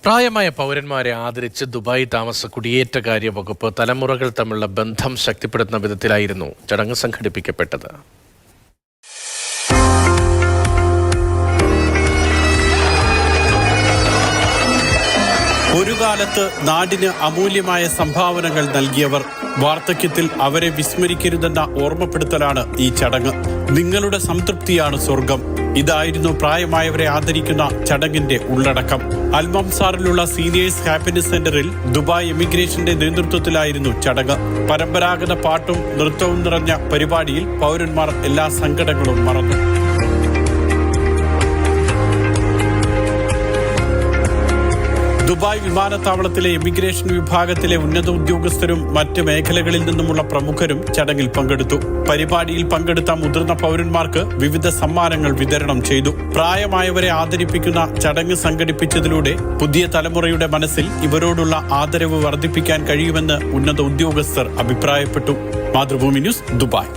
പ്രായമായ പൗരന്മാരെ ആദരിച്ച് ദുബായ് താമസ കുടിയേറ്റകാര്യ വകുപ്പ് തലമുറകൾ തമ്മിലുള്ള ബന്ധം ശക്തിപ്പെടുത്തുന്ന വിധത്തിലായിരുന്നു ചടങ്ങ് സംഘടിപ്പിക്കപ്പെട്ടത്. ഒരു കാലത്ത് നാടിന് അമൂല്യമായ സംഭാവനകൾ നൽകിയവർ, വാർദ്ധക്യത്തിൽ അവരെ വിസ്മരിക്കരുതെന്ന ഓർമ്മപ്പെടുത്തലാണ് ഈ ചടങ്ങ്. നിങ്ങളുടെ സംതൃപ്തിയാണ് സ്വർഗം. ഇതായിരുന്നു പ്രായമായവരെ ആദരിക്കുന്ന ചടങ്ങിന്റെ ഉള്ളടക്കം. അൽമംസാറിലുള്ള സീനിയേഴ്സ് ഹാപ്പിനെസ് സെന്ററിൽ ദുബായ് എമിഗ്രേഷന്റെ നേതൃത്വത്തിലായിരുന്നു ചടങ്ങ്. പരമ്പരാഗത പാട്ടും നൃത്തവും നിറഞ്ഞ പരിപാടിയിൽ പൗരന്മാർ എല്ലാ സങ്കടങ്ങളും മറന്നു. ദുബായ് വിമാനത്താവളത്തിലെ ഇമിഗ്രേഷൻ വിഭാഗത്തിലെ ഉന്നത ഉദ്യോഗസ്ഥരും മറ്റ് മേഖലകളിൽ നിന്നുമുള്ള പ്രമുഖരും ചടങ്ങിൽ പങ്കെടുത്തു. പരിപാടിയിൽ പങ്കെടുത്ത മുതിർന്ന പൗരന്മാർക്ക് വിവിധ സമ്മാനങ്ങൾ വിതരണം ചെയ്തു. പ്രായമായവരെ ആദരിപ്പിക്കുന്ന ചടങ്ങ് സംഘടിപ്പിച്ചതിലൂടെ പുതിയ തലമുറയുടെ മനസ്സിൽ ഇവരോടുള്ള ആദരവ് വർദ്ധിപ്പിക്കാൻ കഴിയുമെന്ന് ഉന്നത ഉദ്യോഗസ്ഥർ അഭിപ്രായപ്പെട്ടു. Mathrubhumi news, Dubai.